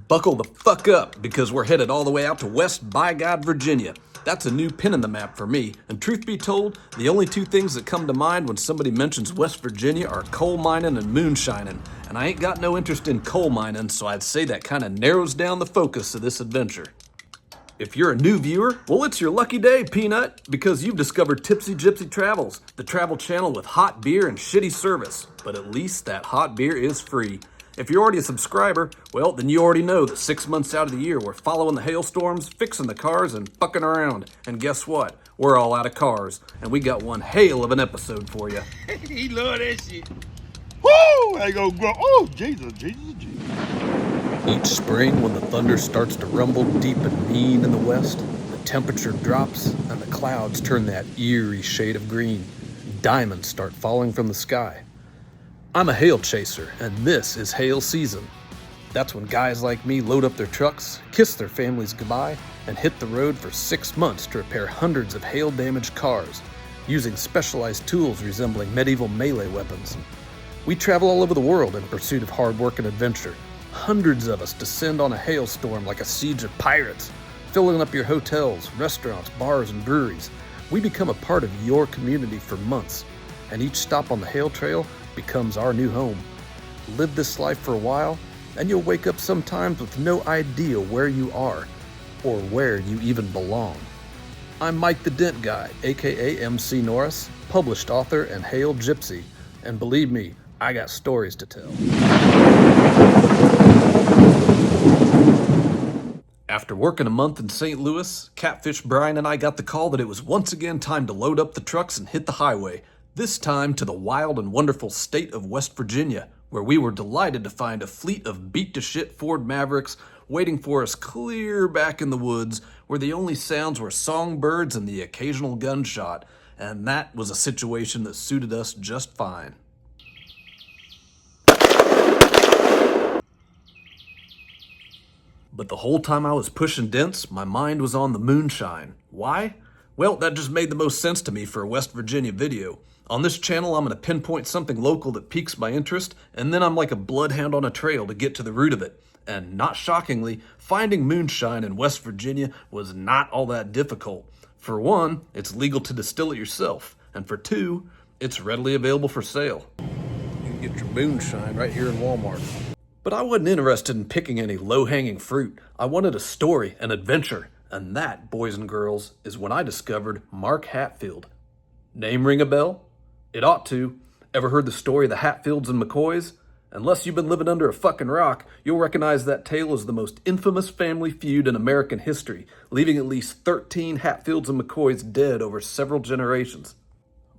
Buckle the fuck up, because we're headed all the way out to West by God, Virginia. That's a new pin in the map for me, and truth be told, the only two things that come to mind when somebody mentions West Virginia are coal mining and moonshining, and I ain't got no interest in coal mining, so I'd say that kind of narrows down the focus of this adventure. If you're a new viewer, well, it's your lucky day, Peanut, because you've discovered Tipsy Gypsy Travels, the travel channel with hot beer and shitty service, but at least that hot beer is free. If you're already a subscriber, well, then you already know that 6 months out of the year we're following the hailstorms, fixing the cars, and fucking around. And guess what? We're all out of cars, and we got one hail of an episode for you. He love that shit. Woo! I go grow. Oh, Jesus. Each spring, when the thunder starts to rumble deep and mean in the west, the temperature drops and the clouds turn that eerie shade of green. Diamonds start falling from the sky. I'm a hail chaser, and this is hail season. That's when guys like me load up their trucks, kiss their families goodbye, and hit the road for 6 months to repair hundreds of hail-damaged cars, using specialized tools resembling medieval melee weapons. We travel all over the world in pursuit of hard work and adventure. Hundreds of us descend on a hailstorm like a siege of pirates, filling up your hotels, restaurants, bars, and breweries. We become a part of your community for months, and each stop on the hail trail becomes our new home. Live this life for a while, and you'll wake up sometimes with no idea where you are, or where you even belong. I'm Mike the Dent Guy, aka MC Norris, published author and hail gypsy, and believe me, I got stories to tell. After working a month in St. Louis, Catfish Brian and I got the call that it was once again time to load up the trucks and hit the highway, this time to the wild and wonderful state of West Virginia, where we were delighted to find a fleet of beat-to-shit Ford Mavericks waiting for us clear back in the woods, where the only sounds were songbirds and the occasional gunshot, and that was a situation that suited us just fine. But the whole time I was pushing dents, my mind was on the moonshine. Why? Well, that just made the most sense to me for a West Virginia video. On this channel, I'm going to pinpoint something local that piques my interest, and then I'm like a bloodhound on a trail to get to the root of it. And not shockingly, finding moonshine in West Virginia was not all that difficult. For one, it's legal to distill it yourself, and for two, it's readily available for sale. You can get your moonshine right here in Walmart. But I wasn't interested in picking any low-hanging fruit. I wanted a story, an adventure, and that, boys and girls, is when I discovered Mark Hatfield. Name ring a bell? It ought to. Ever heard the story of the Hatfields and Mccoys? Unless you've been living under a fucking rock, you'll recognize that tale as the most infamous family feud in American history, leaving at least 13 Hatfields and Mccoys dead over several generations.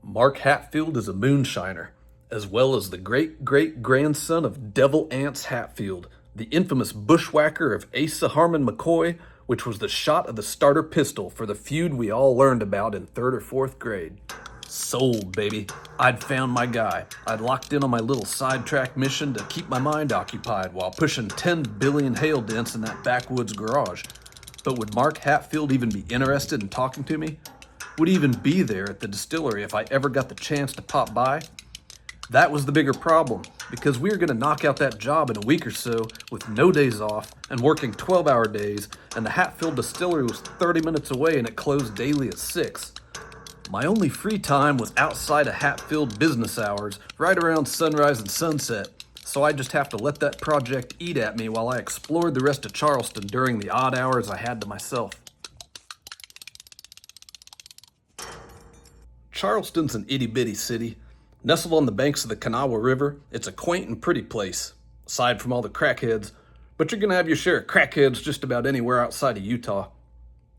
Mark Hatfield is a moonshiner, as well as the great-great-grandson of Devil Anse Hatfield, the infamous bushwhacker of Asa Harmon McCoy, which was the shot of the starter pistol for the feud we all learned about in 3rd or 4th grade. Sold, baby. I'd found my guy. I'd locked in on my little sidetrack mission to keep my mind occupied while pushing 10 billion hail dents in that backwoods garage. But would Mark Hatfield even be interested in talking to me? Would he even be there at the distillery if I ever got the chance to pop by? That was the bigger problem, because we were going to knock out that job in a week or so with no days off and working 12-hour days, and the Hatfield distillery was 30 minutes away and it closed daily at 6. My only free time was outside of Hatfield business hours, right around sunrise and sunset, so I just have to let that project eat at me while I explored the rest of Charleston during the odd hours I had to myself. Charleston's an itty-bitty city. Nestled on the banks of the Kanawha River, it's a quaint and pretty place, aside from all the crackheads, but you're going to have your share of crackheads just about anywhere outside of Utah.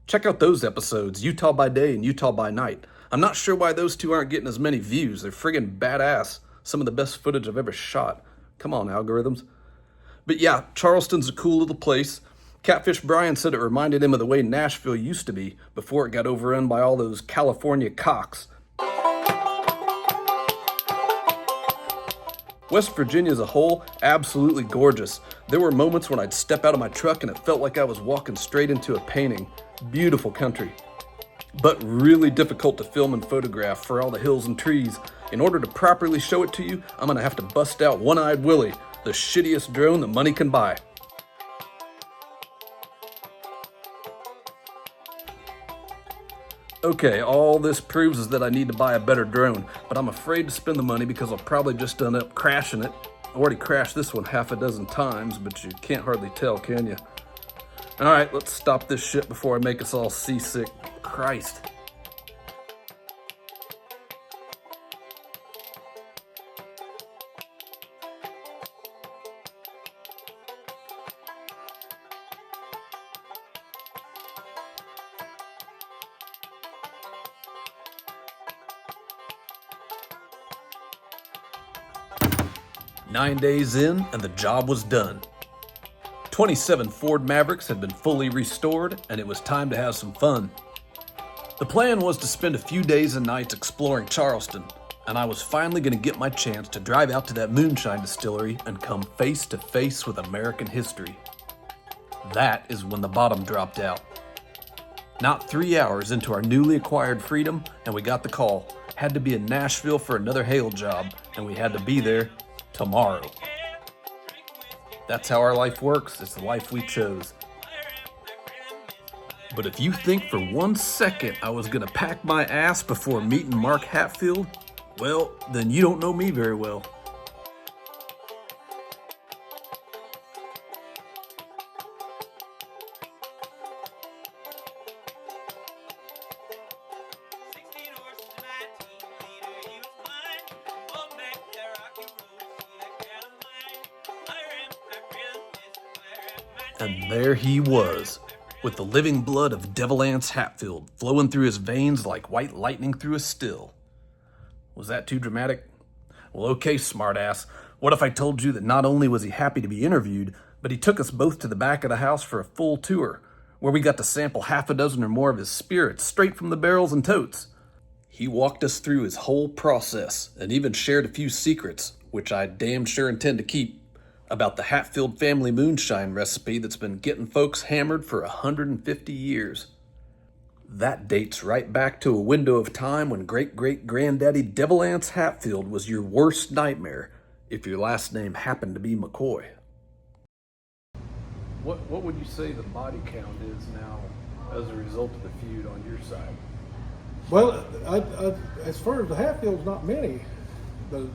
Check out those episodes, Utah by Day and Utah by Night. I'm not sure why those two aren't getting as many views. They're friggin' badass. Some of the best footage I've ever shot. Come on, algorithms. But yeah, Charleston's a cool little place. Catfish Brian said it reminded him of the way Nashville used to be before it got overrun by all those California cocks. West Virginia as a whole, absolutely gorgeous. There were moments when I'd step out of my truck and it felt like I was walking straight into a painting. Beautiful country. But really difficult to film and photograph for all the hills and trees. In order to properly show it to you, I'm gonna have to bust out One-Eyed Willie, the shittiest drone that money can buy. Okay, all this proves is that I need to buy a better drone, but I'm afraid to spend the money because I'll probably just end up crashing it. I already crashed this one half a dozen times, but you can't hardly tell, can you? All right, let's stop this shit before I make us all seasick. Christ. Nine days in, and the job was done. 27 Ford Mavericks had been fully restored, and it was time to have some fun. The plan was to spend a few days and nights exploring Charleston, and I was finally going to get my chance to drive out to that Moonshine distillery and come face to face with American history. That is when the bottom dropped out. Not 3 hours into our newly acquired freedom, and we got the call. Had to be in Nashville for another hail job, and we had to be there tomorrow. That's how our life works. It's the life we chose. But if you think for 1 second I was gonna pack my ass before meeting Mark Hatfield, well, then you don't know me very well. And there he was, with the living blood of Devil Anse Hatfield flowing through his veins like white lightning through a still. Was that too dramatic? Well, okay, smartass. What if I told you that not only was he happy to be interviewed, but he took us both to the back of the house for a full tour, where we got to sample half a dozen or more of his spirits straight from the barrels and totes. He walked us through his whole process and even shared a few secrets, which I damn sure intend to keep, about the Hatfield family moonshine recipe that's been getting folks hammered for 150 years. That dates right back to a window of time when great-great-granddaddy Devil Anse Hatfield was your worst nightmare, if your last name happened to be McCoy. What would you say the body count is now as a result of the feud on your side? Well, as far as the Hatfields, not many. The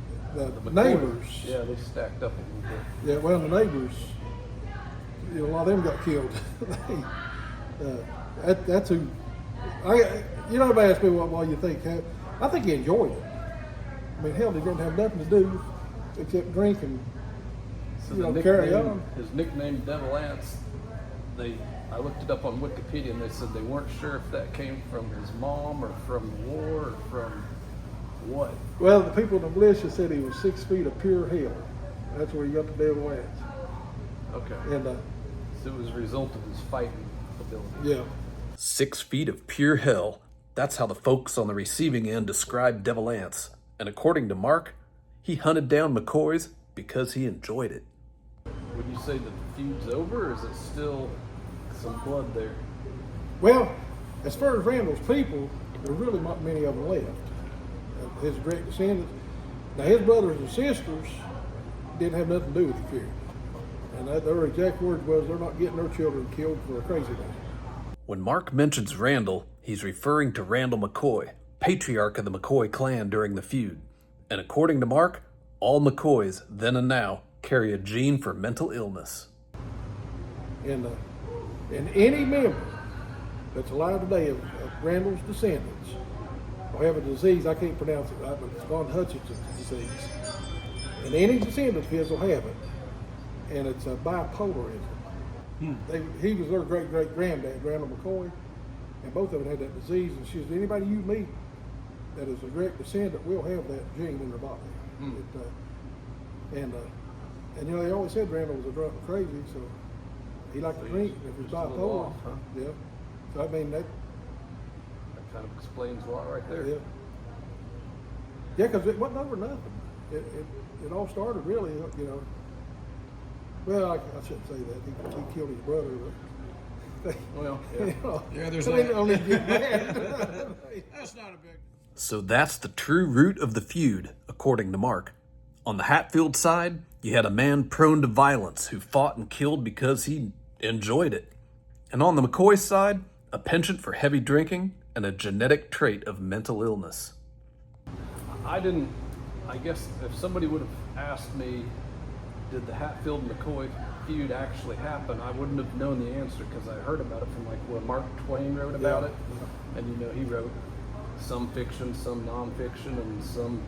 neighbors. Yeah, they stacked up a little bit. Yeah, well, the neighbors, a lot of them got killed. That's who. Everybody asks me what you think. I think he enjoyed it. I mean, hell, he didn't have nothing to do except drink and carry on. His nickname, Devil Anse, I looked it up on Wikipedia, and they said they weren't sure if that came from his mom or from the war or from what? Well, the people in the militia said he was 6 feet of pure hell. That's where he got the Devil Anse. Okay. And so it was a result of his fighting ability. Yeah. 6 feet of pure hell. That's how the folks on the receiving end described Devil Anse. And according to Mark, he hunted down McCoys because he enjoyed it. Would you say that the feud's over, or is it still some blood there? Well, as far as Randall's people, there's really not many of them left. His great descendants. Now, his brothers and sisters didn't have nothing to do with the feud. And their exact words was, they're not getting their children killed for a crazy man. When Mark mentions Randall, he's referring to Randall McCoy, patriarch of the McCoy clan during the feud. And according to Mark, all McCoys, then and now, carry a gene for mental illness. And any member that's alive today of Randall's descendants will have a disease, I can't pronounce it right, but it's von Hutchinson's disease. And any descendant of his will have it. And it's a bipolarism. He was their great-great-granddad, Randall McCoy, and both of them had that disease. And she says, anybody you meet that is a direct descendant will have that gene in their body. And they always said Randall was a drunk and crazy, so he liked to drink. If he was bipolar, yeah. So I mean that kind of explains a lot right there. Yeah. Yeah, because it wasn't over nothing. It all started really, Well, I shouldn't say that. He killed his brother. But Well, yeah. Yeah, there's only get mad. That's not a big. So that's the true root of the feud, according to Mark. On the Hatfield side, you had a man prone to violence who fought and killed because he enjoyed it. And on the McCoy side, a penchant for heavy drinking and a genetic trait of mental illness. I guess if somebody would have asked me, did the Hatfield and McCoy feud actually happen, I wouldn't have known the answer because I heard about it from like when Mark Twain wrote about it. And you know, he wrote some fiction, some nonfiction, and some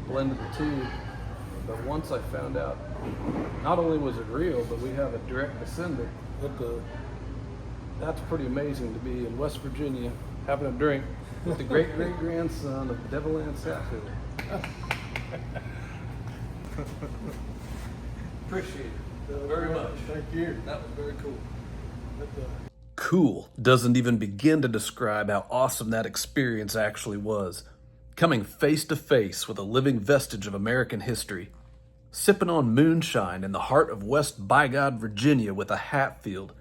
blend of the two. But once I found out, not only was it real, but we have a direct descendant, that's pretty amazing to be in West Virginia having a drink with the great-great-grandson of Devil Anse Hatfield. Appreciate it very much. Thank you. That was very cool. Cool doesn't even begin to describe how awesome that experience actually was. Coming face to face with a living vestige of American history. Sipping on moonshine in the heart of West Bygod, Virginia with a Hatfield.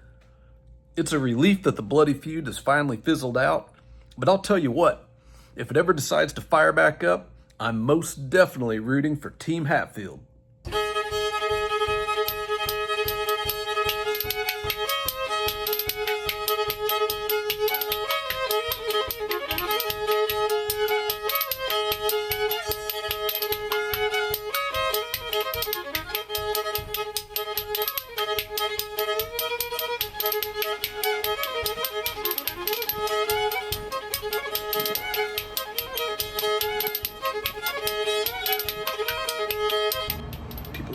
It's a relief that the bloody feud has finally fizzled out, but I'll tell you what, if it ever decides to fire back up, I'm most definitely rooting for Team Hatfield.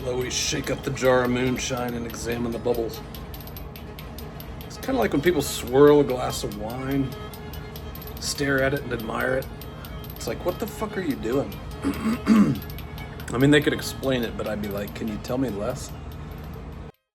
Always shake up the jar of moonshine and examine the bubbles. It's kind of like when people swirl a glass of wine, stare at it and admire it. It's like, what the fuck are you doing? I mean, they could explain it, but I'd be like, can you tell me less?